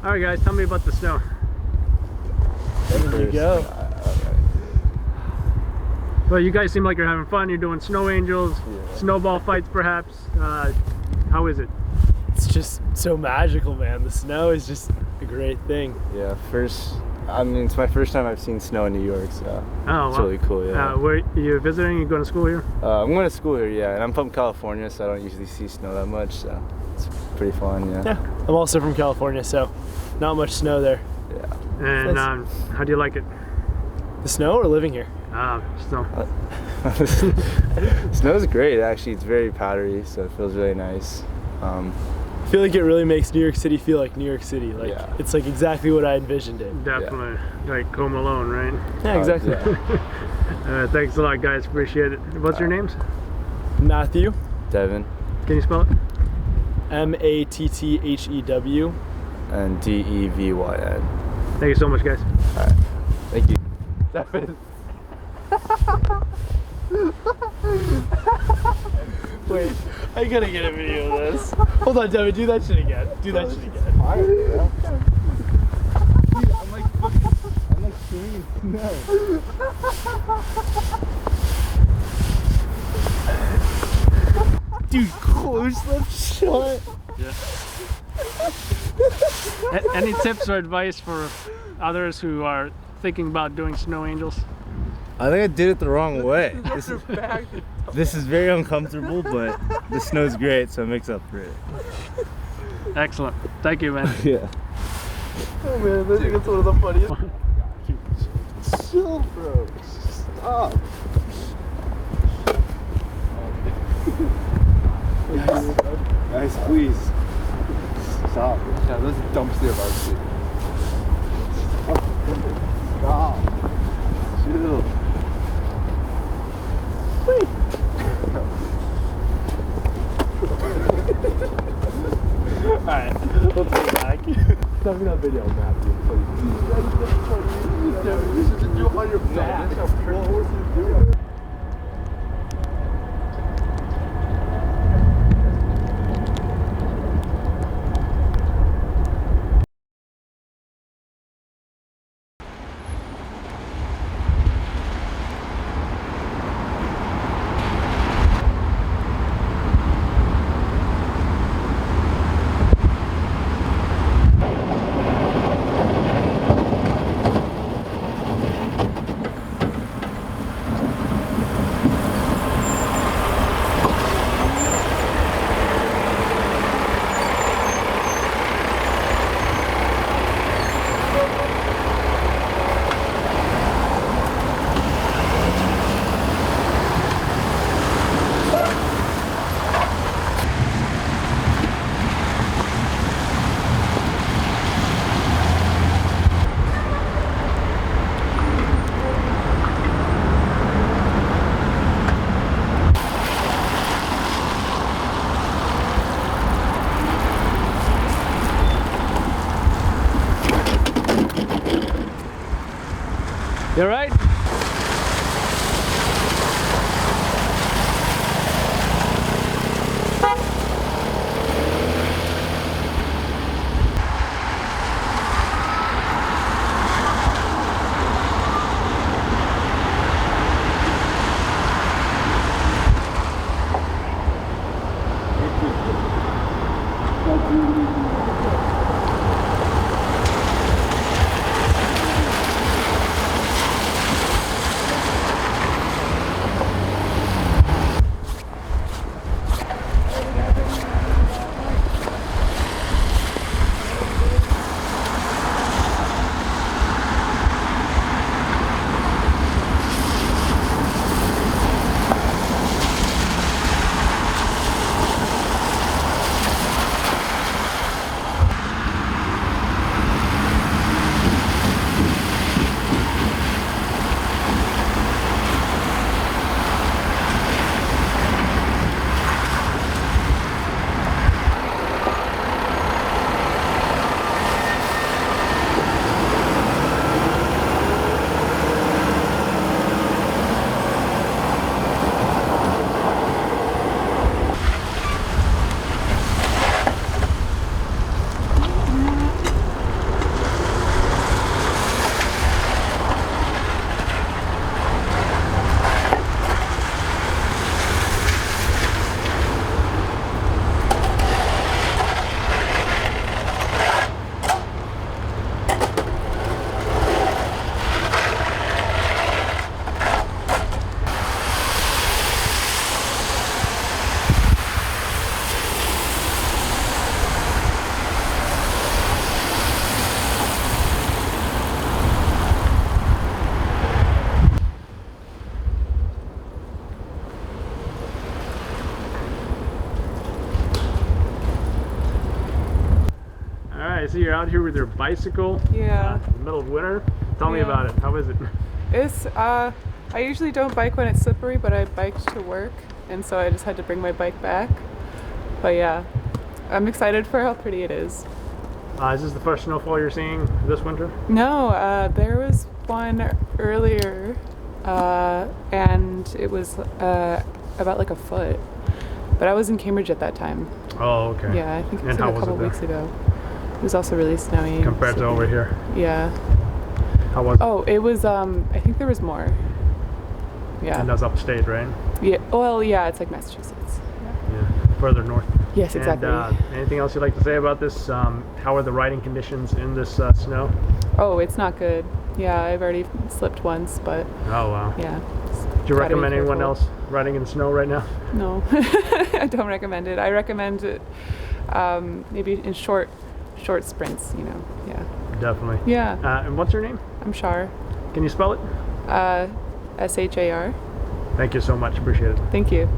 All right, guys, tell me about the snow. There you go. Well, you guys seem like you're having fun. You're doing snow angels, snowball fights, perhaps. How is it? It's just so magical, man. The snow is just a great thing. Yeah, it's my first time I've seen snow in New York, so it's really cool, yeah. Where you visiting? You going to school here? I'm going to school here, yeah, and I'm from California, so I don't usually see snow that much, so it's pretty fun, yeah. Yeah, I'm also from California, so not much snow there. Yeah. And how do you like it? The snow or living here? Snow. Snow's great, actually. It's very powdery, so it feels really nice. I feel like it really makes New York City feel like New York City. Like it's like exactly what I envisioned it. Definitely, like Home Alone, right? Yeah, exactly. Thanks a lot, guys. Appreciate it. What's your names? Matthew. Devin. Can you spell it? Matthew. And Devyn. Thank you so much, guys. All right. Thank you. Devin. Wait, I gotta get a video of this. Hold on, Devin, do that shit again. Do that shit again. I'm like seeing snow. Dude, close that shot. Yeah. Any tips or advice for others who are thinking about doing snow angels? I think I did it the wrong way. This is very uncomfortable, but the snow's great, so it makes up for it. Excellent. Thank you, man. Yeah. Oh man, I think it's one of the funniest. Chill, bro. Stop. Guys, please. Stop. Yeah, there's a dumpster of our shit. Stop. Chill. Alright, let's go back. Send me that video, Matthew, please. That's funny. You should just do it on your back. That's how pretty horses do it. You all right? I see you're out here with your bicycle. Yeah. In the middle of winter. Tell me Yeah. about it. How is it? It's I usually don't bike when it's slippery, but I biked to work, and so I just had to bring my bike back. But yeah, I'm excited for how pretty it is. Is this the first snowfall you're seeing this winter? No, there was one earlier, and it was about like a foot. But I was in Cambridge at that time. Oh, okay. Yeah, I think it was And how like a was it couple there? weeks ago. It was also really snowy. Compared to over here. Yeah. How was it? Oh, it was. I think there was more. Yeah. And that's upstate, right? Yeah. Well, yeah, it's like Massachusetts. Yeah. Further north. Yes, exactly. And anything else you'd like to say about this? How are the riding conditions in this snow? Oh, it's not good. Yeah, I've already slipped once, but Oh, wow. yeah. Do you recommend anyone else riding in the snow right now? No, I don't recommend it. I recommend it maybe in short sprints. You know. Yeah. Definitely. Yeah. And what's your name? I'm Shar. Can you spell it? SHAR. Thank you so much. Appreciate it. Thank you.